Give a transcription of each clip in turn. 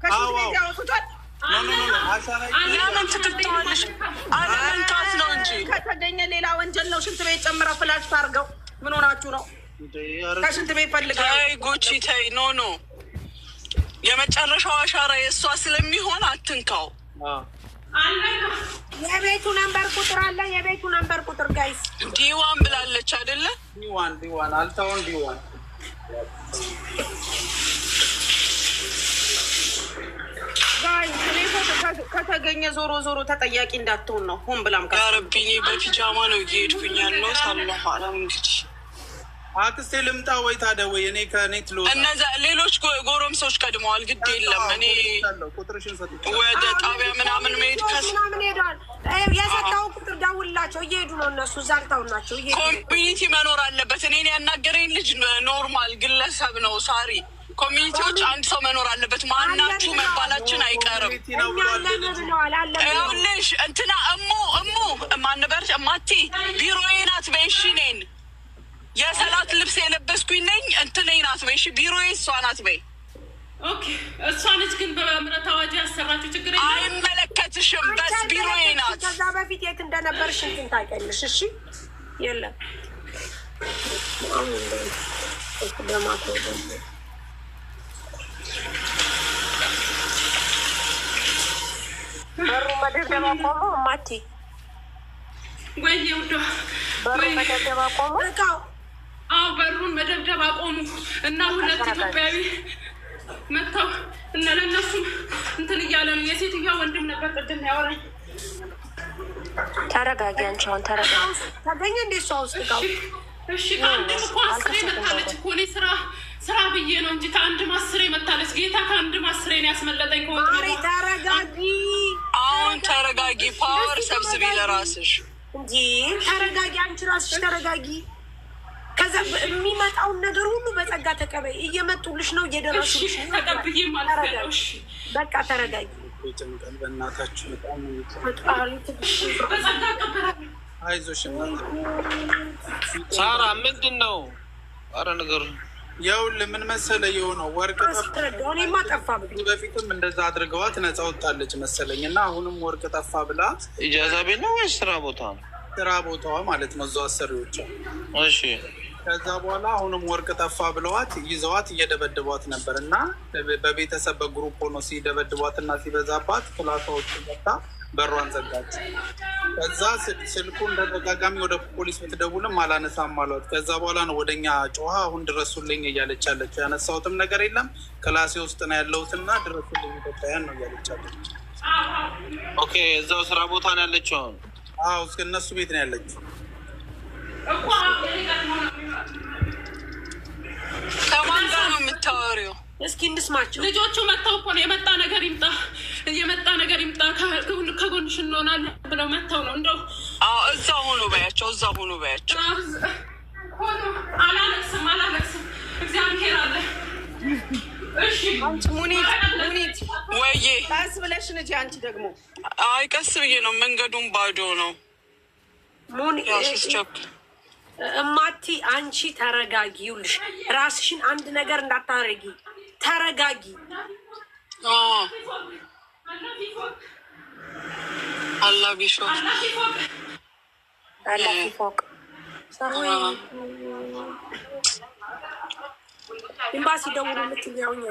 ከሽንት ቤት ያወጡታል። ለምን ትትተዋለሽ? አለመንታት ነው እንጂ ከተገኘ ሌላ ወንጀል ነው። ሽንት ቤት ጨምራ ፍላሽ ታርገው። ምን ሆናችሁ ነው? ከሽንት ቤት ፈልገ ጉቺ ተይ። ኖ የመጨረሻው አሻራ የእሷ ስለሚሆን አትንካው። የቤቱ ነምበር ቁጥር አለ። የቤቱ ነምበር ቁጥር ጋይስ ዲዋን ብላለች አይደለ? ዲዋን አልታውን ዲዋን ከተገኘ ዞሮ ዞሮ ተጠያቂ እንዳትሆን ነው። ሆን ብላም ጋረቢኒ በፒጃማ ነው እየሄድኩኝ ያለው ሳለሁ አለም እንግዲህ አክስቴ ልምጣ ወይ ታዲያ ወይ እኔ ከኔ ትሎ እነዛ ሌሎች ጎረምሶች ቀድመዋል። ግድ የለም እኔ ወደ ጣቢያ ምናምን መሄድ ምናምን ሄደዋል። የሰጠው ቁጥር ደውላቸው እየሄዱ ነው እነሱ ዛልታው ናቸው። ኮሚኒቲ መኖር አለበት። እኔን ያናገረኝ ልጅ ኖርማል ግለሰብ ነው። ሳሪ ኮሚኒቲዎች አንድ ሰው መኖር አለበት። ማናችሁ መባላችን አይቀርም። ይኸውልሽ እንትና እሙ ማንበር ማቲ ቢሮዬ ናት በይሽ እኔን የሰላት ልብስ የለበስኩኝ ነኝ እንትኔ ናት በይ። እሺ ቢሮዬ እሷ ናት በይ። ኦኬ እሷ ነች ግን በምህረት አዋጅ ያሰራችው ችግር አይመለከትሽም። በስ ቢሮዬ ናት። ከዛ በፊት የት እንደነበርሽ እንትን ታውቂያለሽ። እሺ የለም በሩ መደብደባ ቆሞ ማቲ ወይ ውዷ በሩ መደብደባ ቆሞ በሩን መደብደብ አቆሙ እና ሁለት ኢትዮጵያዊ መጥተው እና ለእነሱም እንትን እያለ ነው። የሴትዮዋ ወንድም ነበር ቅድም ያወራኝ። ተረጋጊ አንቺ አሁን ተረጋጊ። ታገኘ እንደ እሷ ውስጥ ጋር እሺ ከአንድም እኮ አስሬ መታለች እኮ እኔ ስራ ብዬ ነው እንጂ ከአንድም አስሬ መታለች። ጌታ ከአንድም አስሬ ነው ያስመለጠኝ። ማሪ ተረጋጊ አሁን ተረጋጊ። ፓወር ሰብስቢ ለራስሽ እንጂ ተረጋጊ። አንቺ ራስሽ ተረጋጊ። ከዛ የሚመጣውን ነገር ሁሉ በጸጋ ተቀበይ። እየመጡልሽ ነው፣ እየደረሱልሽ ነው። ተቀብዬ ማለት ነው። እሺ በቃ ተረጋጊ። ጭንቀል በእናታችሁ በጣም በጸጋ ቀበራለሁ። አይዞሽ ሳራ ምንድን ነው? አረ ነገር ይኸውልህ ምን መሰለህ የሆነው ወርቅ እኔማ ጠፋ በፊትም እንደዛ አድርገዋት ነፃ ወጣለች መሰለኝ እና አሁንም ወርቅ ጠፋ ብላ ኢጃዛ ቤት ነው ወይስ ስራ ቦታ ነው? ስራ ቦታዋ ማለት ነው። እዛው አሰሪዎቿ። እሺ ከዛ በኋላ አሁንም ወርቅ ጠፋ ብለዋት ይዘዋት እየደበድቧት ነበር እና በቤተሰብ በግሩፕ ሆኖ ሲደበድቧት እና ሲበዛባት ክላሷዎች መጣ በሯን ዘጋች። ከዛ ስልኩ እንደተጋጋሚ ወደ ፖሊስ ብትደውልም አላነሳም አሏት። ከዛ በኋላ ነው ወደኛ ጮሃ አሁን ድረሱልኝ እያለች ያለችው። ያነሳሁትም ነገር የለም ክላሴ ውስጥ ነው ያለሁትና ድረሱልኝ ኢትዮጵያውያን ነው እያለች ያለች። ኦኬ እዛው ስራ ቦታ ነው ያለችው አሁን? አዎ እስከ እነሱ ቤት ነው ያለችው። ከማን ጋር ነው የምታወሪው? እስኪ እንስማቸው። ልጆቹ መጥተው እኮ ነው የመጣ ነገር ይምጣ ከጎንሽ እንሆናለን ብለው መጥተው ነው። እንደው እዛ ሆኖ በያቸው። አላለቅስም እግዚአብሔር አለ። እሺ አንቺ ሙኒት ወይዬ ቀስ ብለሽ ንጂ። አንቺ ደግሞ አይ ቀስ ብዬ ነው፣ መንገዱን ባዶ ነው። እማቲ አንቺ ተረጋጊ። ይኸውልሽ ራስሽን አንድ ነገር እንዳታረጊ ተረጋጊ። አላህ ቢሾፍ ኤምባሲ ደውልልኝ ያውኛ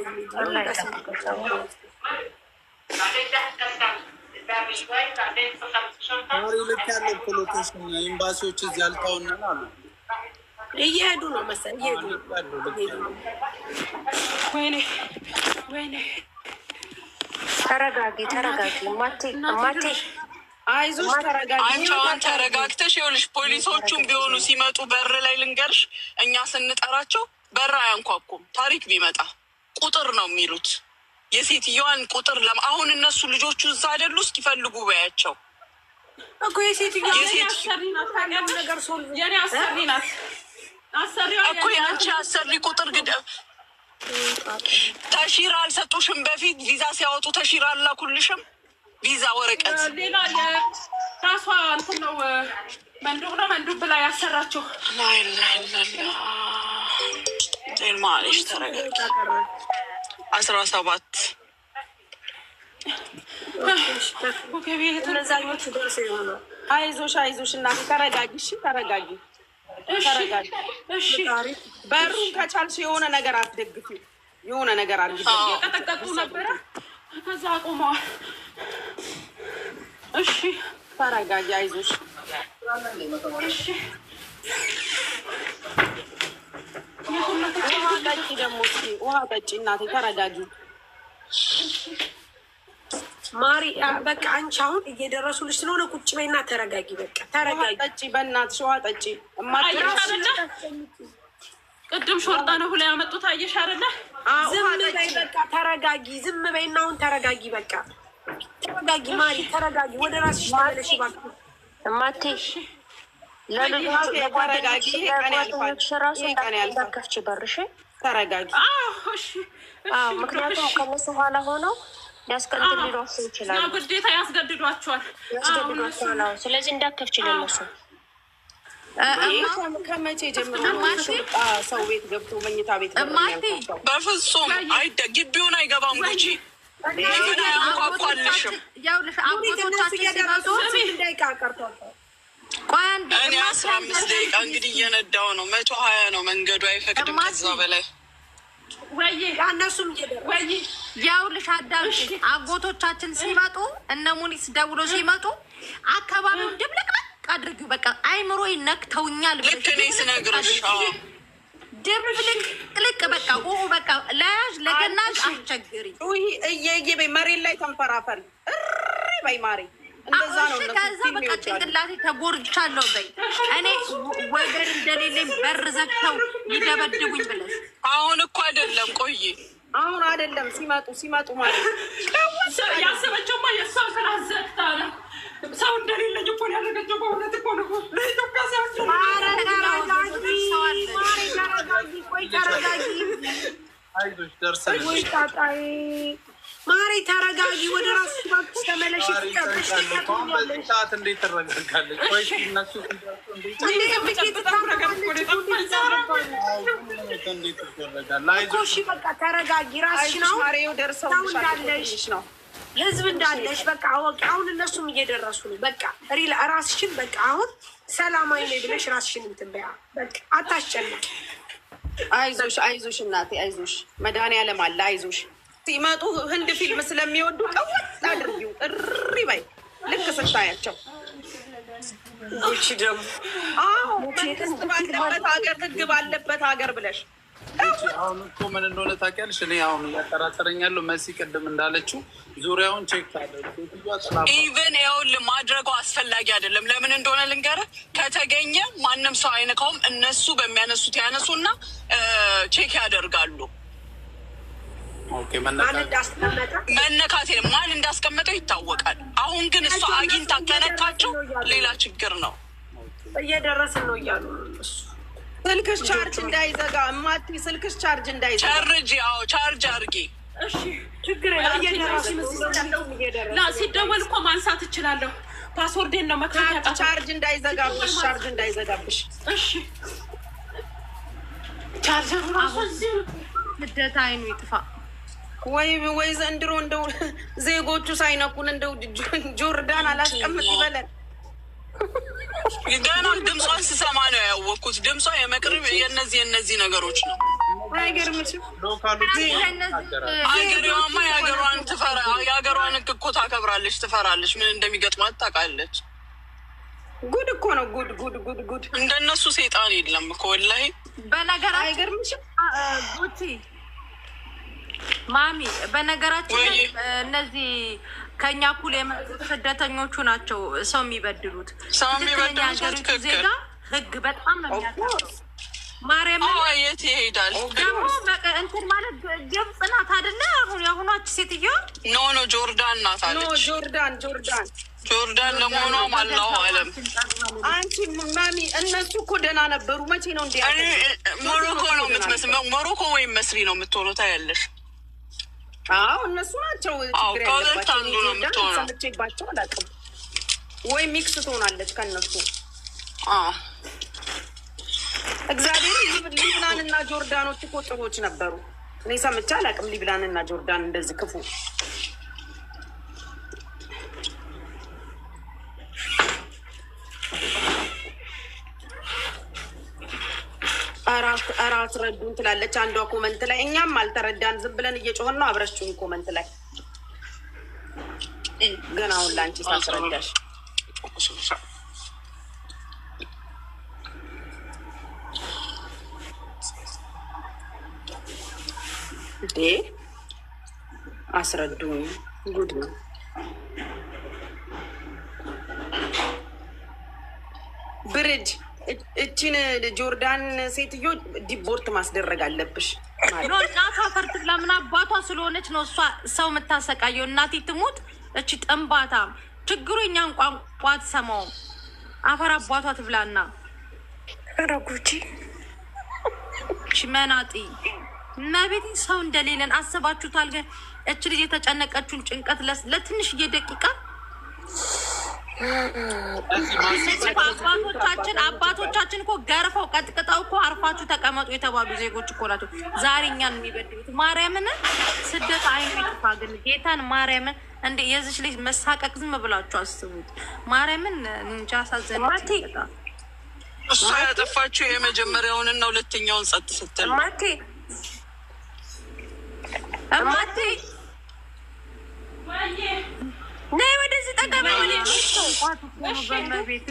ልክ ያለው ሎኬሽን ኤምባሲዎች እዚህ ያልታውነን አሉ። እየሄዱ ነው መሰለኝ ወይኔ ተረጋጊ ማቴ አይዞሽ ተረጋጊ። አንቺ አሁን ተረጋግተሽ ይኸውልሽ ፖሊሶቹም ቢሆኑ ሲመጡ በር ላይ ልንገርሽ፣ እኛ ስንጠራቸው በር አያንኳኩም። ታሪክ ቢመጣ ቁጥር ነው የሚሉት። የሴትዮዋን ቁጥር አሁን እነሱ ልጆቹ እዛ አይደሉ እስኪፈልጉ በያቸው እኮ የሴትዮዋ እኮ የአንቺ አሰሪ ቁጥር ግድ ተሺራ አልሰጡሽም? በፊት ቪዛ ሲያወጡ ተሺራ አላኩልሽም? ቪዛ ወረቀት ሌላ የራሷ እንትን ነው መንዱብ ብላ ያሰራቸው። ማለሽ ተረጋጊ። 17 እነዛኞቹ ደርሰው ይሆናል። አይዞሽ እናቴ ተረጋጊ። እሺ ተረጋጊ። እሺ በሩን ከቻልሽ የሆነ ነገር አትደግፊ፣ የሆነ ነገር አድርጊ። ቀጠቀጡ ነበረ ከዛ አቆመዋል። እሺ ተረጋጊ፣ አይዞሽ። እሺ ውሃ ጠጪ ደግሞ እስኪ ውሃ ጠጪ እናቴ ተረጋጊ። ማሪ በቃ አንቺ አሁን እየደረሱልሽ ስለሆነ ቁጭ በይና ተረጋጊ። በቃ ተረጋጊ። ጠጪ በእናትሽ ውሃ ጠጪ። ቅድም ሾርጣ ነው ብላ ያመጡት አየሽ አይደለ? ዝም በይ በቃ ተረጋጊ። ዝም በይና አሁን ተረጋጊ። በቃ ተረጋጊ ማሪ ተረጋጊ። ወደ ራስሽ ተመለሽ እባክሽ እማቴ። ለልጆቹ ለጓደኞች ራሱ እንዳከፍች በርሽ ተረጋጊ። ምክንያቱም ከነሱ ኋላ ሆነው ሊያስገድዷቸው ይችላሉ። ግዴታ ያስገድዷቸዋል። ስለዚህ እንዳከፍች ለነሱ ከመቼ ጀምሮ ሰው ቤት ገብቶ መኝታ ቤት በፍጹም ግቢውን አይገባም። ጉቺ ምን አያንኳኳልሽም። እኔ 15 ደቂቃ እንግዲህ እየነዳው ነው። 120 ነው መንገዱ፣ አይፈቅድም ከዛ በላይ። ያውልሽ አዳምጪ። አጎቶቻችን ሲመጡ እነ ሙኒስ ደውሎ ሲመጡ አካባቢውን ድብልቅልቅ አድርጊው። በቃ አይምሮ ይነክተውኛል። ልክ እኔ ስነግርሽ ድብልቅልቅ በቃ በቃ ለያዥ ለገናዥ አስቸግሪ። እየየ በይ መሬት ላይ ተንፈራፈሪ በይ ማሬ። እንደዛ ነው። ከዛ በቃ ጭንቅላቴ ተጎርቻለሁ በይ። እኔ ወገን እንደሌለኝ በር ዘግተው ይደበድቡኝ ብለሽ አሁን እኮ አይደለም። ቆይ አሁን አይደለም ሲመጡ ማለት ያሰበችውማ የእሷ ክላስ ዘግታ ነው። ሰው እንደሌለኝ እኮ ያደረገችው በእውነት እኮ ነው። ለኢትዮጵያ አይዞሽ ደርሰን ማሪ ተረጋጊ። ወደ ራስሽ እባክሽ ተመለሽ። በዚህ ሰዓት እንዴት ትረጋጋለች? ወይ እነሱ በቃ ተረጋጊ። ራስሽ ነው ነው ህዝብ እንዳለሽ በቃ አወቂ። አሁን እነሱም እየደረሱ ነው። በቃ ራስሽን በቃ አሁን ሰላማዊ ነኝ ብለሽ ራስሽን እንትን በያ። በቃ አታስጨንቂ። አይዞሽ እናቴ አይዞሽ። መድኃኒዓለም አለ። አይዞሽ ሲመጡ ህንድ ፊልም ስለሚወዱ ቀወጥ አድርጊው። እሪ በይ ልክ ስታያቸው። ጉቺ ደግሞ መንግስት ባለበት ሀገር ህግ ባለበት ሀገር ብለሽ አሁን እኮ ምን እንደሆነ ታውቂያለሽ? እኔ አሁን እያጠራጠረኛለሁ። መሲ ቅድም እንዳለችው ዙሪያውን ቼክ ኢቨን ይኸውልህ ማድረጉ አስፈላጊ አይደለም። ለምን እንደሆነ ልንገርህ። ከተገኘ ማንም ሰው አይነካውም። እነሱ በሚያነሱት ያነሱና ቼክ ያደርጋሉ። መነካቴ ማን እንዳስቀመጠው ይታወቃል። አሁን ግን እሷ አግኝታ ከነካቸው ሌላ ችግር ነው። እየደረስን ነው እያሉ ስልክሽ ቻርጅ እንዳይዘጋ እማቴ፣ ስልክሽ ቻርጅ እንዳይዘጋ ቻርጅ ቻርጅ አድርጊ። ችግር ሲደወል እኮ ማንሳት እችላለሁ። ፓስወርዴን ነው መክፈት። ቻርጅ እንዳይዘጋብሽ፣ ቻርጅ እንዳይዘጋብሽ። እሺ ቻርጀሩ ራሱ ልደታ አይኑ ይጥፋ። ወይ ዘንድሮ እንደው ዜጎቹ ሳይነኩን እንደው ጆርዳን አላስቀምጥ ይበለን። ገና ድምጿን ስሰማ ነው ያወቅኩት። ድምጿ የመቅረብ የእነዚህ ነገሮች ነው። አይገርምሽም? ሀገሪዋማ የሀገሯን ትፈራ፣ የሀገሯን ሕግ እኮ ታከብራለች፣ ትፈራለች። ምን እንደሚገጥማት ታውቃለች። ጉድ እኮ ነው። ጉድ እንደነሱ ሴጣን የለም እኮ ወላሂ። በነገራችን አይገርምሽም? ጉቺ ማሚ በነገራችን እነዚህ ከኛ እኩል የመጡት ስደተኞቹ ናቸው ሰው የሚበድሉት። ሀገሪቱ ዜጋ ህግ በጣም ነው የሚያከብረው። ማርያም የት ይሄዳል ደግሞ እንትን ማለት ግብጽ ናት አይደለ? አሁን የአሁኗች ሴትዮ ኖ ጆርዳን ናት አለች። ጆርዳን ለመሆኗም አላሁ አለም። አንቺ ማሚ እነሱ እኮ ደህና ነበሩ። መቼ ነው እንዲ? ሞሮኮ ነው የምትመስለው። ሞሮኮ ወይም መስሪ ነው የምትሆነው። ታያለሽ። አዎ እነሱ ናቸው ችግር ያለባቸው። ሰምቼባቸው አላውቅም። ወይ ሚክስ ትሆናለች ከእነሱ። እግዚአብሔር ሊብናን እና ጆርዳኖች እኮ ጥሩዎች ነበሩ። እኔ ሰምቼ አላውቅም። ሊብናን እና ጆርዳን እንደዚህ ክፉ ኧረ አስረዱን ትላለች አንዷ ኮመንት ላይ። እኛም አልተረዳን ዝም ብለን እየጮህን ነው። አብረሽውን ኮመንት ላይ ገና አሁን ለአንቺ ሳስረዳሽ እንዴ አስረዱን። ጉድ ነው። ብርድ እችን ጆርዳን ሴትዮ ዲቦርት ማስደረግ አለብሽ። እናቷ ፈርትላ ምን አባቷ ስለሆነች ነው እሷ ሰው የምታሰቃየው። እናቴ ትሙት እቺ ጥንባታም ችግሩ እኛን ቋንቋ አትሰማውም። አፈር አባቷ ትብላና ረጉቺ ሽመናጢ መቤቴ ሰው እንደሌለን አስባችሁታል? ግን እች ልጅ የተጨነቀችውን ጭንቀት ለትንሽዬ ደቂቃ አባቶቻችን እኮ ገርፈው ቀጥቅጠው እኮ አርፋችሁ ተቀመጡ የተባሉ ዜጎች እኮ ናቸው ዛሬ እኛን የሚበድሉት። ማርያምን ስደት አይኑ ይጥፋ። ግን ጌታን ማርያምን እንደ የዚች ልጅ መሳቀቅ ዝም ብላችሁ አስቡት። ማርያምን እንጃ አሳዘነች። እሷ ያጠፋችው የመጀመሪያውንና ሁለተኛውን ጸጥ ስትል እማቴ ነይ ወደዚህ ጠገበ በመቤቴ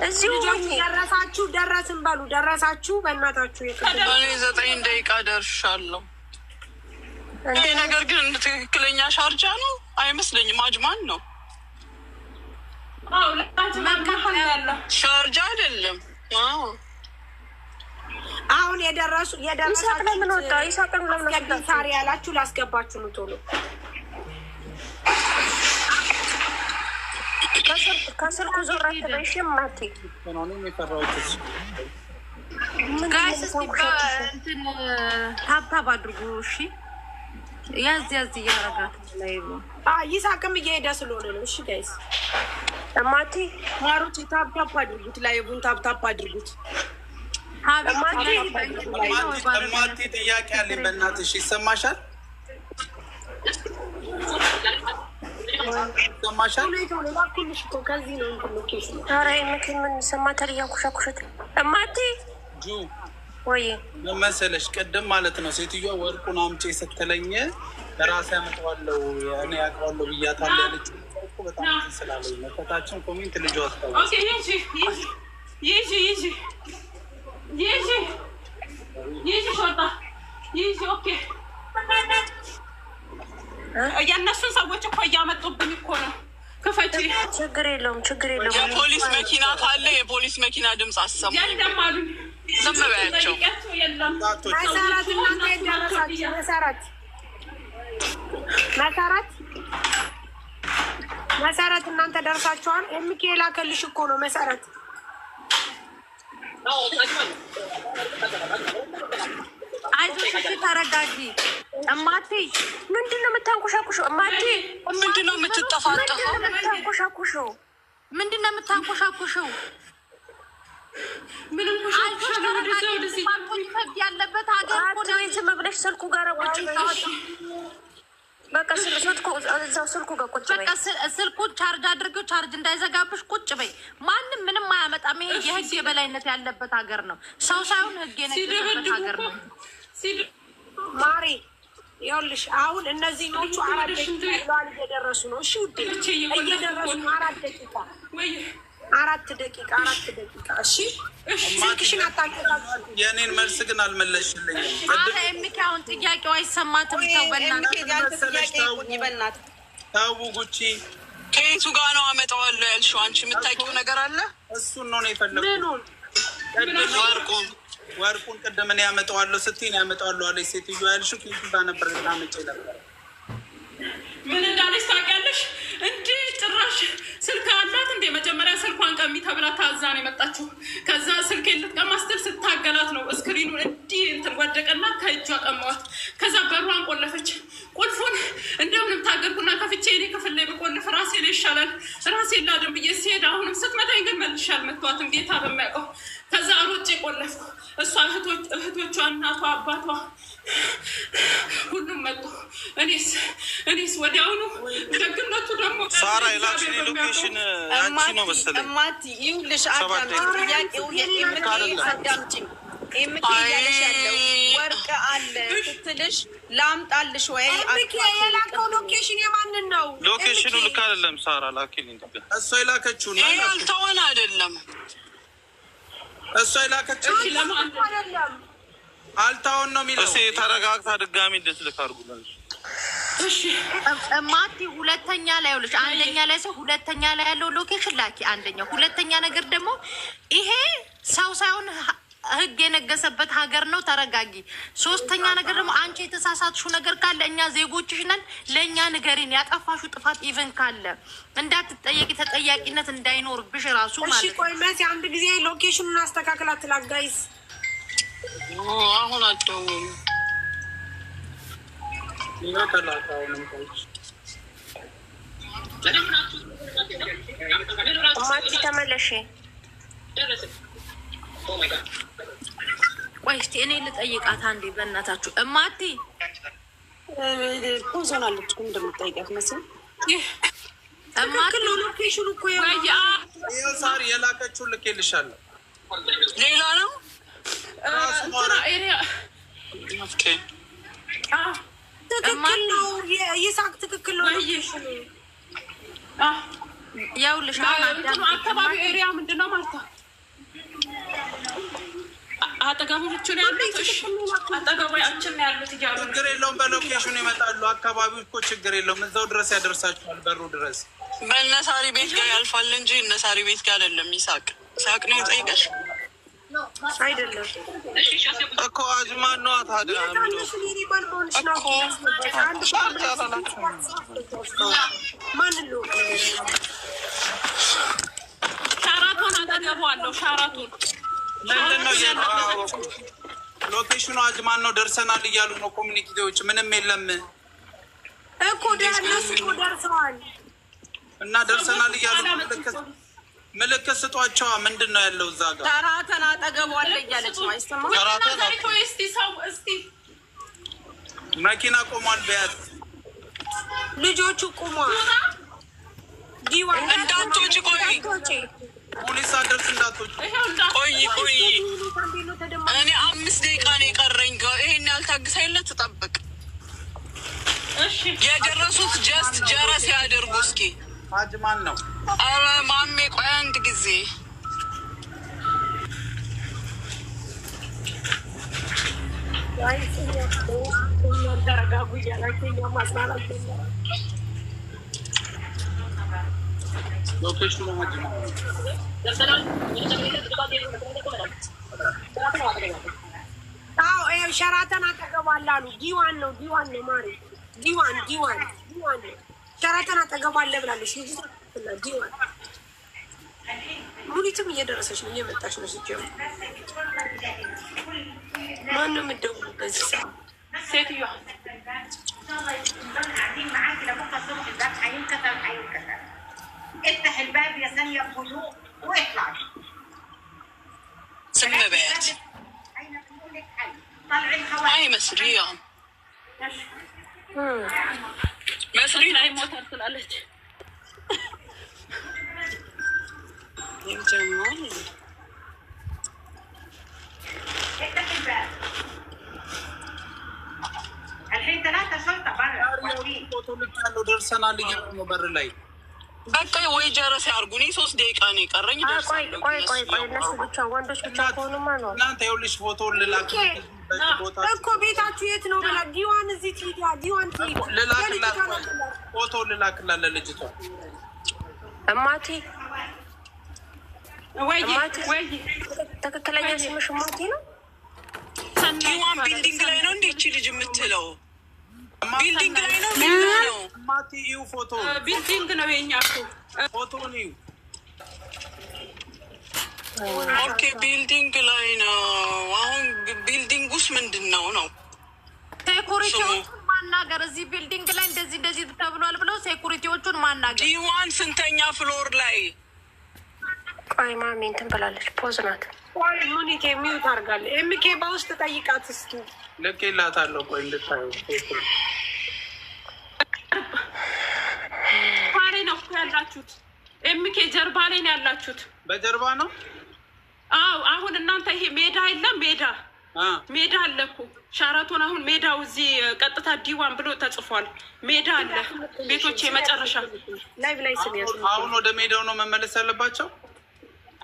እዚሁ ደረስን በሉ ደረሳችሁ። በእናታችሁ እኔ 9 ደቂቃ ደርሻለሁ። ይህ ነገር ግን ትክክለኛ ሻርጃ ነው አይመስለኝም። አጅማን ነው ሻርጃ አይደለም። አሁን የደረሳችሁ ያላችሁ ላስገባችሁ ነው ቶሎ ከስልኩ ዞራት በሽም ማቴ ጋይስ እንትን ታብታብ አድርጉ እሺ። ያዝ እያረጋት ላይ ይሳቅም እየሄደ ስለሆነ ነው። እሺ ጋይስ ማቴ ማሩት ታብታብ አድርጉት፣ ላይቡን ታብታብ አድርጉት። ማቴ ጥያቄ አለኝ በእናትሽ ይሰማሻል? መሰለሽ ቅድም ማለት ነው ሴትዮዋ ወርቁን አምጪ ስትለኝ ራሴ አመጣዋለሁ እኔ ያውቀዋለሁ ብያታለሁ ያለችው በጣም ስላለኝ ነው። ከታችን ኮሜንት ልጅ አስተዋል የእነሱን ሰዎች እኮ እያመጡብኝ እኮ ነው። ክፈቺ። ችግር የለውም። የፖሊስ መኪና ካለ የፖሊስ መኪና ድምፅ አሰሙ። የለም አሉኝ። ዝም በያቸው። መሰረት እናንተ ደርሳችኋል። የሚካኤል አከልሽ እኮ ነው መሰረት አይዞሽ ተረጋጊ። እማቴ ምንድን ነው የምታንኮሻኩሸው? እማቴ ምንድን ነው የምትጠፋጠፈው? ምንድን ነው የምታንኮሻኩሸው? ምንም ያለበት ሀገር ዝም ብለሽ ስልኩ ጋር ቁጭ በቃ እዛው ስልኩ ጋር ቁጭ በይ። ስልኩን ቻርጅ አድርገው ቻርጅ እንዳይዘጋብሽ ቁጭ በይ። ማንም ምንም አያመጣም። ይሄ የህግ የበላይነት ያለበት ሀገር ነው። ሰው ሳይሆን ህግ የነገሰበት ሀገር ነው። ማሪ ይኸውልሽ አሁን እነዚህ ኖቹ 4 ደቂቃ እየደረሱ ነው። እሺ ውዴ እየደረሱ ነው። 4 ደቂቃ እሺ ስልክሽን አታንቀሳቅሽ። የእኔን መልስ ግን አልመለስሽልኝም። አረ ኤምኬ አሁን ጥያቄው አይሰማትም። ተው በእናትህ ተው ጉቺ። ከየቱ ጋር ነው አመጣዋለሁ ያልሽው? አንቺ የምታውቂው ነገር አለ? እሱን ነው የፈለኩት። ወርቁን ቅድም እኔ ያመጣዋለሁ ስትይ ነው ያመጣዋለሁ አለች ሴትዮ ያልሽው። ከየቱ ጋር ነበር ታመጪ ነበር? ምን እንዳለች ታውቂያለሽ? እንዴ ጭራሽ ስልክ አላት እንዴ? መጀመሪያ ስልኳን ቀሚ ተብላ ታዛ ነው የመጣችው። ከዛ ስልክ ልትቀማ ስትል ስታገላት ነው እስክሪኑን እንዲህ እንትን ወደቀና ከእጇ ቀማዋት። ከዛ በሯን ቆለፈች። ቁልፉን እንደምንም ታገርኩና ከፍቼ እኔ ክፍል ላይ በቆልፍ ራሴ ላይ ይሻላል ራሴ ላድም ብዬ ሲሄድ አሁንም ስትመታኝ ግን መልሼ አልመታኋትም ጌታ በሚያውቀው። ከዛ ሮጬ ቆለፍኩ። እሷ እህቶቿ፣ እናቷ፣ አባቷ ሁሉም መጡ። እኔስ ወዲያውኑ ደግነቱ ደግሞ ሳራ የላክሽን ሎኬሽን አንቺ ነው መሰለኝ። እማት ይኸውልሽ አዳምጪኝ፣ ጥያቄው አዳምጪኝ። ኤምኬ እያለሽ ያለው ወርቅ አለ ስትልሽ ላምጣልሽ ወይ? የላከው ሎኬሽን የማንን ነው? ሎኬሽኑ ልክ አይደለም። ሳራ ላኪልኝ። እሷ የላከችው ነው። ይሄ ያልተሆነ አይደለም። እሷ የላከችው አይደለም። አልታውን ነው የሚለው። እሺ ተረጋግታ ድጋሚ እንድትልክ አድርጉልን። እሺ ማቲ ሁለተኛ ላይ ያለሽ አንደኛ ላይ ሰው ሁለተኛ ላይ ያለው ሎኬሽን ላኪ። አንደኛ ሁለተኛ ነገር ደግሞ ይሄ ሰው ሳይሆን ህግ የነገሰበት ሀገር ነው። ተረጋጊ። ሶስተኛ ነገር ደግሞ አንቺ የተሳሳትሽው ነገር ካለ እኛ ዜጎችሽ ነን፣ ለእኛ ንገሪን። ያጠፋሽው ጥፋት ኢቨን ካለ እንዳትጠየቂ ተጠያቂነት እንዳይኖርብሽ ራሱ ማለት ነው። እሺ ቆይ መሲ አንድ ጊዜ ሎኬሽኑን አስተካክላት ትላጋይስ። አሁን አትደውም ማቲ ተመለሽ። ቆይ እስኪ እኔ ልጠይቃት አንዴ በእናታችሁ። እማቲ ፖዞናለች እንደምጠይቃት መስል ትክክል ነው። ሎኬሽኑ እኮ ሳሪ የላከችው ልኬልሻለሁ። ሌላ ነው ትክክል ነው። ይሳቅ ትክክል ነው። ያውልሽ አካባቢ ኤሪያ ምንድን ነው ማርታ? አጠገቦቹ ነው ያሉት። እሺ አጠገባችን ነው ያሉት እያሉ ችግር የለውም። በሎኬሽኑ ይመጣሉ። አካባቢው እኮ ችግር የለውም። እዛው ድረስ ያደርሳችኋል። በሩ ድረስ በእነሳሪ ቤት ጋር ያልፋል እንጂ እነሳሪ ቤት ጋር አይደለም። ይሳቅ ሳቅ ነው የጠየቀሽ አይደለም እኮ አጅማን ነዋ። ታዲያ ሻራቶን አጠገቡ አለው። ሻራቶን ምንድን ነው ሎኬሽኑ? አጅማን ነው። ደርሰናል እያሉ ነው ኮሚኒቲዎች። ምንም የለም እኮ እነሱ እኮ ደርሰዋል እና ደርሰናል እያሉ ምልክት ስጧቸዋ። ምንድን ነው ያለው እዛ ጋር? ሸራተን አጠገቡ አለ እያለች ነው። አይሰማም። መኪና ቆሟል። በያት ልጆቹ ቁሟል። እንዳትወጪ ቆይ፣ ፖሊስ አደርስ እንዳትወጪ ቆይ። እኔ 5 ደቂቃ ነው የቀረኝ። ይሄን ያልታግሳ የለ ትጠብቅ። የደረሱት ጀስት ጀረስ ያደርጉ እስኪ። አጅማን ነው። ኧረ ማሜ ቆይ አንድ ጊዜ ተረጋጉ እያላቸው ማስናናት ሎኬሽኑ አጅማን ነው። ሸራተን አጠገባል አሉ። ዲዋን ነው ማሪ ዲዋን ነው። ሸራተን አጠገባለ ብላለች። ዲዋን ሙኒትም እየደረሰች ነው፣ እየመጣች ነው። ሲጀምር ማነው የምትደውለው በዚህ ሰዓት? ሴትዮዋ ስም በያት አይመስልም። መስሪ ላይ ሞተር ትላለች። ደርሰናል እያሉ ነው በር ላይ። በቃ ወይ ጀረስ ያርጉ። እኔ 3 ደቂቃ ነው የቀረኝ። ቆይ እነሱ ብቻ ወንዶች ብቻ ከሆኑማ ነው። እናንተ ይኸውልሽ ፎቶ ልላክ እኮ ቤታችሁ የት ነው ብላ ዲዋን እዚህ ትሄዳ ዲዋን ልላክላት ፎቶ ልላክላት ለልጅቷ እማቴ ወይ ትክክለኛ ስምሽ እማቴ ነው? ዲዋን ቢልዲንግ ላይ ነው እንዴ? እቺ ልጅ የምትለው ቢልዲንግ ላይ ነው ነው ማቲ ይው ፎቶ ቢልዲንግ ነው የኛ ፎቶ ነው። ኦኬ ቢልዲንግ ላይ ነው። አሁን ቢልዲንግ ውስጥ ምንድን ነው ሴኩሪቲዎቹን ማናገር። እዚህ ቢልዲንግ ላይ እንደዚህ ተብሏል ብለው ሴኩሪቲዎቹን ማናገር። ዲዋን ስንተኛ ፍሎር ላይ? ቆይ ማሚ እንትን ብላለች። ፖዝ ናት። ቆይ ሙኒቴ ሚዩት አድርጋለች። ኤምኬ በውስጥ ጠይቃት እስኪ። ልኬላታለሁ። ቆይ እንድታዩ ባሌ ነው ያላችሁት። ኤምኬ ጀርባ ላይ ነው ያላችሁት። በጀርባ ነው። አዎ አሁን እናንተ ይሄ ሜዳ የለም ሜዳ ሜዳ አለ እኮ ሻራቶን። አሁን ሜዳው እዚህ ቀጥታ ዲዋን ብሎ ተጽፏል። ሜዳ አለ ቤቶች የመጨረሻ ላይቭ ላይ ስም ያዝ። አሁን ወደ ሜዳው ነው መመለስ ያለባቸው።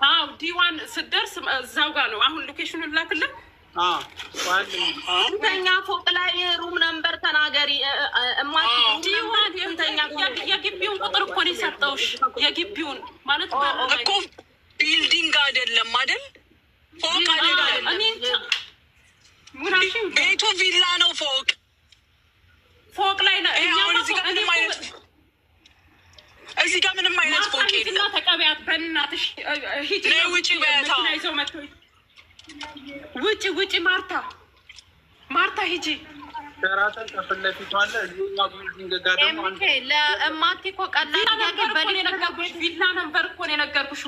አዎ ዲዋን ስደርስ እዛው ጋር ነው። አሁን ሎኬሽኑን ላክልህ። ስንተኛ ፎቅ ላይ ሩም ነምበር ተናገሪ። ዲዋን የግቢውን ቁጥር እኮ ነው የሰጠውሽ። የግቢውን ማለት እኮ ቢልዲንግ አይደለም አይደል? ፎቅ አይደለም። ቤቱ ቪላ ነው። ፎቅ ላይ ነው። እዚህ ጋር ምንም አይነት ፎቅ የለም። ተቀበያት በእናትሽ። ሂጂ ውጪ በያታ ይዘው መጥቶ ውጪ ማርታ ሂጂ። ሸራተን ከፊት ለፊቱ አለ። እዚህኛው ቢልዲንግ ጋር ደግሞ ለእማቴ እኮ ቀላል ቪላ ነበር እኮ ነው የነገርኩሽ።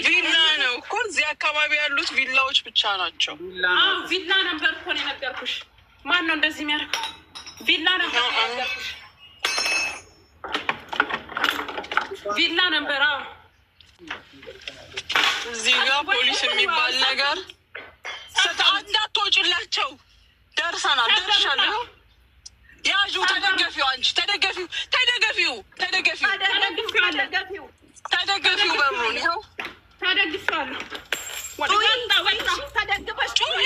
ቪላ ነው እኮ እዚህ አካባቢ ያሉት ቪላዎች ብቻ ናቸው። ቪላ ነበር እኮ ነው የነገርኩሽ። ማን ነው እንደዚህ የሚያደርገው? ቪላ ነበር የነገርኩሽ። ቪላ ነበር። እዚህ ጋር ፖሊስ የሚባል ነገር እንዳትወጪላቸው። ደርሻለሁ። ያዡ። ተደገፊው። አንቺ ተደገፊው። በሩን ይኸው ተደግፌዋለሁ። ተደግፈሽ ጩሂ።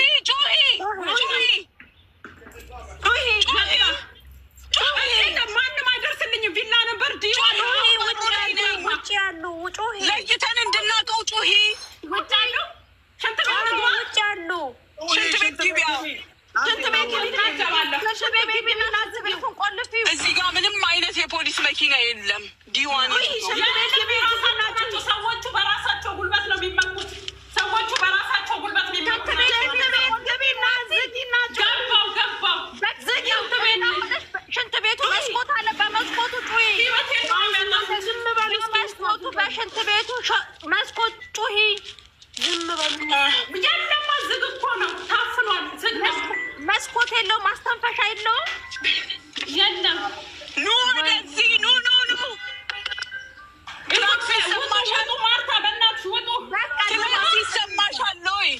ማንም አይደርስልኝም። ቪላ ነበር። ዲዋን ውጭ ያሉ ለይተን እንድናውቀው ጩሂ። ውጭ ያሉ ሽንት ቤት ግቢያ። እዚህ ጋር ምንም አይነት የፖሊስ መኪና የለም። ዲዋን ሰዎቹ በራሳቸው ጉልበት ነው የሚመጡት። ሽንት ቤቱ መስኮት አለ። በመስኮቱ ጩሂ። በሽንት ቤቱ መስኮት ጩሂ። ዝም በሉ። የለማ ዝግ እኮ ነው። ታፍኗል። መስኮት የለውም። ማስተንፈሻ የለውም። የለም። ኑ ወደዚህ ኑ። ይሰማሻል? ማርታ በእናትሽ ውጡ። ክላስ ይሰማሻል ወይ?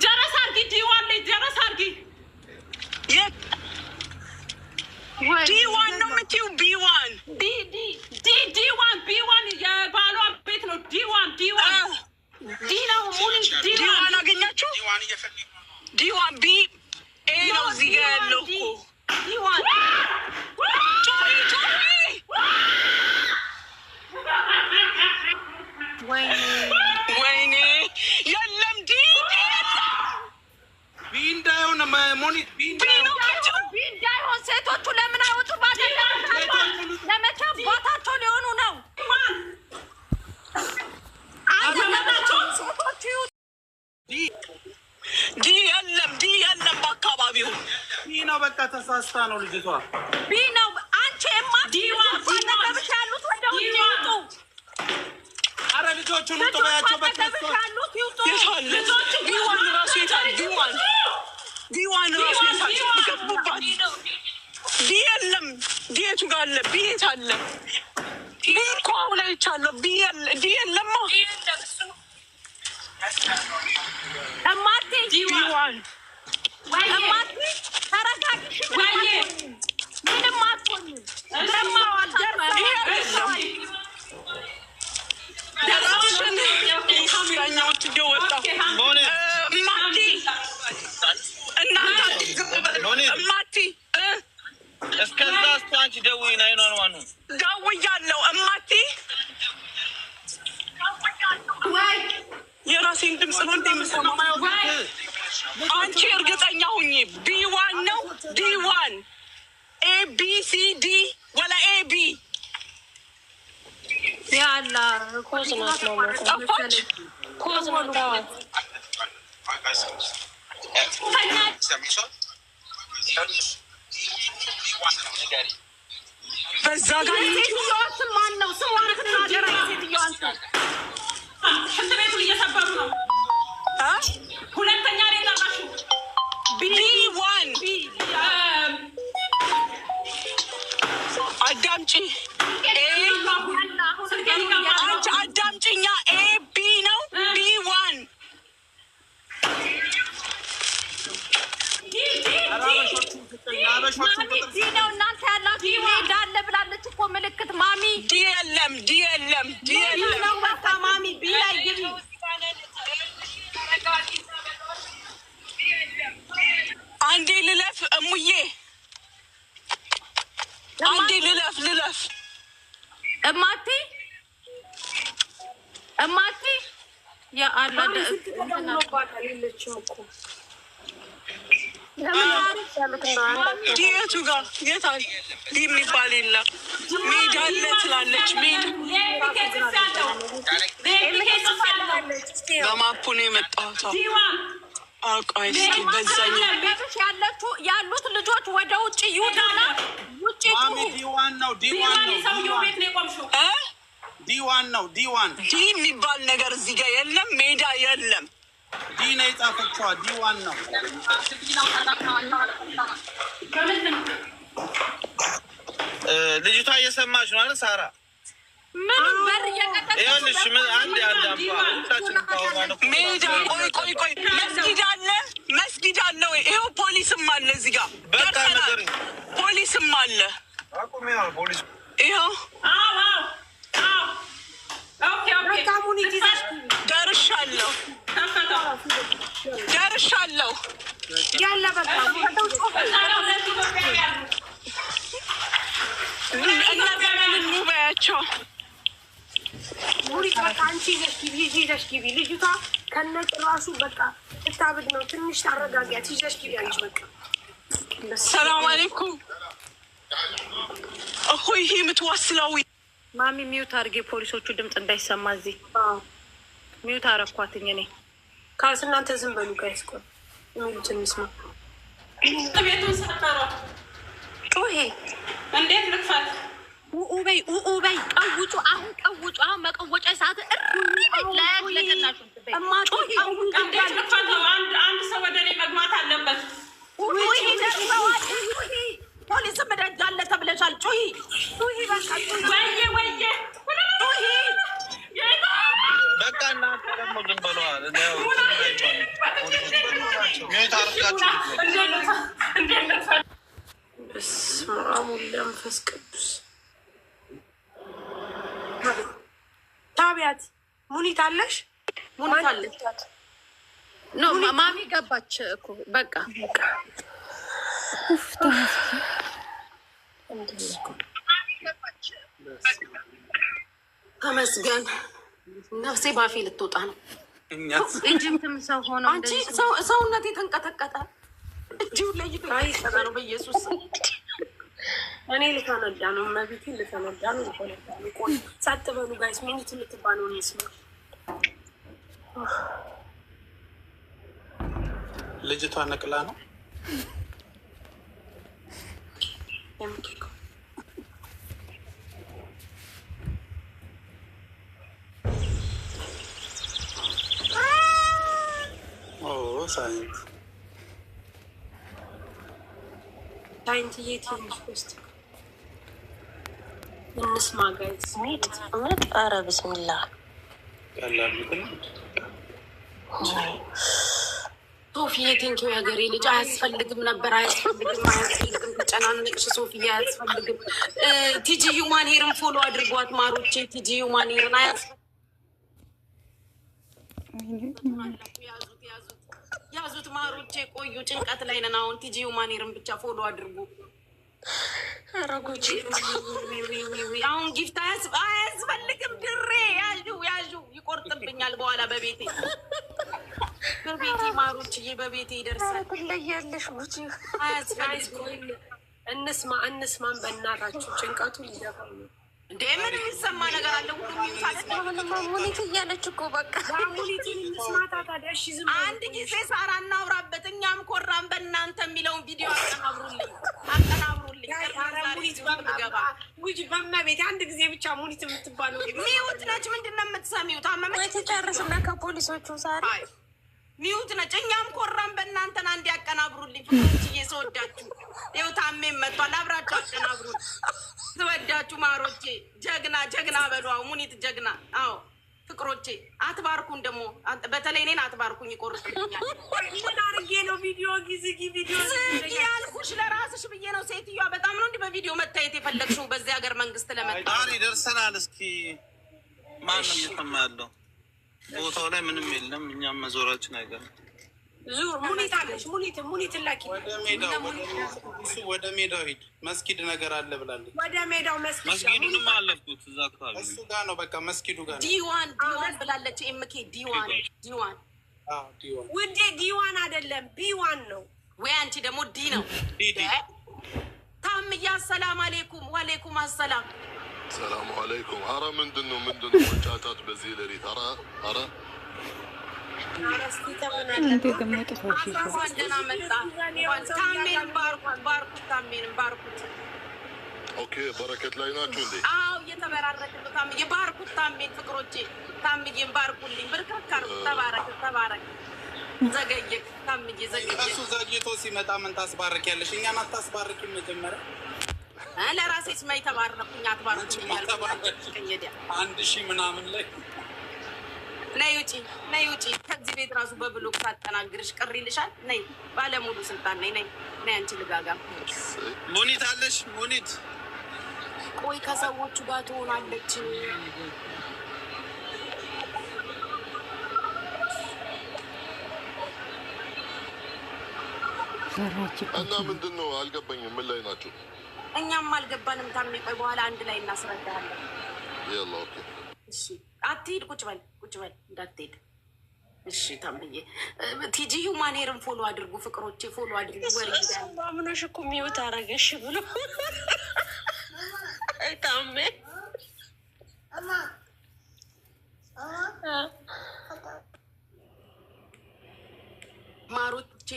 ጀረስ አድርጊ። ዲዋን ላይ ጀረስ አድርጊ። ዲዋን ነው የምትይው? ቢዋን ቢዋን የባሏ ቤት ነው። ዲዋን ዲ ነው። ዲዋን አገኛችሁ? ዲዋን ቢ ኤ ነው እዚህ ጋር ያለው እኮ። ዲዋን ወይኔ የለም። ቢ እንዳይሆን ሞኒት ቢ እንዳይሆን ሴቶቹ ለምን አይወጡ? ለመቼ አባታቸው ሊሆኑ ነው? ዲ የለም በአካባቢው። ቢ ነው። በቃ ተሳስታ ነው ልጅቷ። ቢ ነው። አንቺ ማለበሽ ያሉት ወደ ውጭ ይውጡ። አረ ልጆቹን ውጡ በያቸው። ያሉት ይውጡ። ቢዋን ራሱ የታል? ቢዋን ራሱ የታል? ገቡባት። ዲ የለም። ዲየቱ ጋር አለ። ቢ የት አለ? ቢ እኮ አሁን አይቻለሁ። ዲ የለማ። እማቴ ዲዋን እማቴ ተረጋግሽ። ምንም አትሆኝም። ዳኛዎች እየወጣ እማቲ እስከዛ እስኪ አንቺ ደውዪ። ናይኗን ማኑ ደውያለሁ። እማቲ የራሴን ድምፅ ነው እንደምሰማው። አንቺ እርግጠኛ ሁኚ። ቢዋን ነው። ዲዋን ABCD ወላ AB ያላ ኮዝ ናት ነው ጠፋች። ኮዝ ናት። በዛ ጋር ሴትዮዋን ማን ነው? ስሟን ትናገራ። ሴትዮዋን ሽንት ቤቱን እየሰበሩ ነው። ሁለተኛ ላይ ጠራሽው። ቢዋን አዳምጪ። አንቺ አዳምጪኛ። AB ነው። ቢዋን ዲ ነው እናንተ ያላችሁ ሜዳ አለ ብላለች እኮ ምልክት ማሚ ዲ የለም ነው በቃ ማሚ ቢ ላይ ግቢ አንዴ ልለፍ እሙዬ አንዴ ልለፍ እማቴ ያ አላ ዲየቱ ጋር የታል የሚባል የለም ሜዳ አለ ትላለች ሜዳ በማፑ ነው የመጣሁት አውቃይ እስኪ በዛኛው ቤትሽ ያሉት ልጆች ወደ ውጭ ይውጡና ውጭ ዲ የሚባል ነገር እዚህ ጋር የለም ሜዳ የለም ዲ ነው የጻፈችዋ ዲ1 ነው ልጅቷ እየሰማች ነው አይደል ሳራ ምን በር ይኸውልሽ ምን አንድ ሜዳ ቆይ መስጊድ አለ ወይ ይኸው ፖሊስም አለ እዚህ ጋር በቃ ነገር ፖሊስም አለ አቁሚያው ፖሊስ ይኸው ደርሻለሁ ያለ በቃ በያቸው ሙሪት በቃ አንቺ ይዘሽ ግቢ ልጅቷ ከነጭራሹ በቃ እታብድ ነው ትንሽ ታረጋጊያት ይዘሽ ግቢ አንቺ በቃ ሰላም አለይኩም እኮ ይሄ የምትዋስላዊ ማሚ ሚዩት አድርጌ ፖሊሶቹ ድምፅ እንዳይሰማ እዚህ ሚዩት አረኳትኝ እኔ ካስ እናንተ ዝም በሉ ጋይስ ቆይ የሚሉትን እንስማ ቤቱን ሰጠረው ጮሄ እንዴት ልክፈት ኡኡበይ ቀውጩ አሁን መቀወጫ ሰዓት ለገናሹ እንዴት ልክፈተው አንድ ሰው ወደ እኔ መግባት አለበት ፖሊስም ደጅ አለ ተብለሻል ጩሂ ወየ በቃ እናንተ ደግሞ ዝም በለዋል በስመ አብ ወወልድ ወመንፈስ ቅዱስ ታቢያት ሙኒት አለሽ ሙኒት አለች ኖ ማሚ ገባች እኮ በቃ ተመስገን ነፍሴ ባፌ ልትወጣ ነው እንጂም ሰው ሆኖ አንቺ ሰውነቴ ተንቀጠቀጠ እጅው ለይቶ ይሰራ ነው በኢየሱስ እኔ ልተነዳ ነው መቤቴ ልተነዳ ነው ቆይ ጸጥ በሉ ጋይስ ሙኒት የምትባለው ነው ስማ ልጅቷ ነቅላ ነው ሳይንት የትንሽ ውስጥ እንስማ ጋይስ እውነት ኧረ ብስሚላ ሶፊዬ ቴንኪው የሀገሬ ልጅ አያስፈልግም ነበር አያስፈልግም ተጨናነቅሽ ሶፊዬ አያስፈልግም ቲጂ ዩማን ሄርን ፎሎ አድርጓት ማሮቼ ቲጂ ዩማን ሄርን ያዙት ማሮቼ ቆዩ ጭንቀት ላይ ነን አሁን ቲጂ ዩማን ሄርን ብቻ ፎሎ አድርጉ ረጎቼ አሁን ጊፍት አያስፈልግም ድሬ ያዡ ይቆርጥብኛል በኋላ በቤቴ ማሮችዬ በቤቴ ይደርሳል ትለያለሽ ጉቺ አያስፈልግም እንስማን በእናታችሁ ጭንቀቱ ሊደፋ ነው እንዴ ምን የሚሰማ ነገር አለ ሁሉ ሙኒት እያለች እኮ በቃ ሙኒትን እንስማታ ታዲያ እሺ ዝም አንድ ጊዜ ሳራ እናውራበት እኛም ኮራን በእናንተ የሚለውን ቪዲዮ አቀናብሩልኝ ውጅ በመቤት አንድ ጊዜ ብቻ ሙኒት የምትባለው ሚውት ነች ምንድን ነው የምትሰሚው ታመመች ተጨርስና ከፖሊሶቹ ሳሪ ሚውት ነች እኛም ኮራን በእናንተን አንድ ያቀናብሩልኝ ፍቅሮችዬ ስወዳችሁ ይኸው ታሜም መጥቷል አብራችሁ አቀናብሩን ስወዳችሁ ማሮቼ ጀግና በሉ ሙኒት ጀግና አዎ ፍቅሮቼ አትባርኩን። ደግሞ በተለይ እኔን አትባርኩኝ፣ ይቆርጥልኛል። ምን አድርጌ ነው ቪዲዮ ቪዲዮ ያልኩሽ? ለራስሽ ብዬ ነው። ሴትዮዋ በጣም ነው እንዲህ በቪዲዮ መታየት የፈለግሽው በዚህ ሀገር መንግስት ለመጣ ደርሰናል። እስኪ ማን ነው እየሰማ ያለው? ቦታው ላይ ምንም የለም። እኛም መዞራችን አይገርም። ዙር ሙኒት አለች። ሙኒት ላኪ። ወደ ሜዳው ሂድ፣ መስጊድ ነገር አለ ብላለች። ወደ ሜዳው መስጊዱንም አለፍኩት፣ እዛ አካባቢ እሱ ጋር ነው። በቃ መስጊዱ ጋር ነው። ዲዋን ብላለች። ኤምኬ ዲዋን ውዴ፣ ዲዋን አይደለም ቢዋን ነው ወይ? አንቺ ደግሞ ዲ ነው። ታምያ አሰላም አሌይኩም። ዋሌይኩም አሰላም። ሰላሙ አለይኩም። አረ ምንድን ነው መጫጫት በዚህ ሌሊት? አረ ኦኬ፣ በረከት ላይ ናችሁ እንዴ? አዎ፣ እየተበራረክ ነው። ታምዬ ባርኩት። ታሜን ፍቅሮቼ፣ ታምዬን ባርኩልኝ። ብርክርክ አድርጉ። ተባረክ። ዘገየክ ታምዬ፣ ዘገየክ። እሱ ዘግይቶ ሲመጣ ምን ታስባርኪያለሽ? እኛን አታስባርኪም? መጀመሪያ ለራሴ ስማ የተባረኩኝ አትባርኩኝ። 1000 ምናምን ላይ ነይ ውጪ። ከዚህ ቤት ራሱ በብሎክ ታጠናግርሽ ቅር ይልሻል? ነይ፣ ባለሙሉ ስልጣን ነይ። አንቺ ልጋጋ ሙኒት አለሽ? ሙኒት ቆይ ከሰዎቹ ጋር ትሆናለች። እና ምንድን ነው አልገባኝም። ምን ላይ ናቸው? እኛም አልገባንም። ታሜ ቆይ በኋላ አንድ ላይ እናስረዳለን። ያላ ኦኬ። እሺ አትሂድ፣ ቁጭ በል እንዳትሄድ። እሺ ታምዬ፣ ቲጂ ሁማን ሄርን ፎሎ አድርጉ ፍቅሮቼ፣ ፎሎ አድርጉ። ወሬ ማምኖሽ እኮ ሚውት አረገሽ ብሎ ታሜ ማሮቼ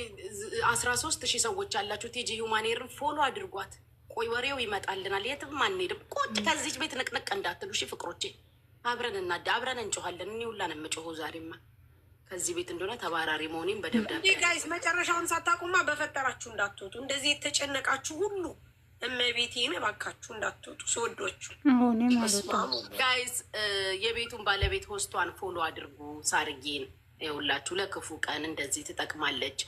13,000 ሰዎች ያላችሁ ቲጂ ሁማን ሄርን ፎሎ አድርጓት። ቆይ ወሬው ይመጣልናል። የትም አንሄድም። ቁጭ ከዚች ቤት ንቅንቅ እንዳትሉ እሺ ፍቅሮቼ። አብረን አብረን እንጮኋለን። እኔ ሁላ ነው የምጮኸው ዛሬማ ከዚህ ቤት እንደሆነ ተባራሪ መሆኔን በደብዳቤ ጋይስ፣ መጨረሻውን ሳታቁማ በፈጠራችሁ እንዳትወጡ። እንደዚህ የተጨነቃችሁ ሁሉ እመቤቴን እባካችሁ እንዳትወጡ። ስወዶቹ ጋይስ፣ የቤቱን ባለቤት ሆስቷን ፎሎ አድርጉ። ሳርጌን ይኸውላችሁ፣ ለክፉ ቀን እንደዚህ ትጠቅማለች።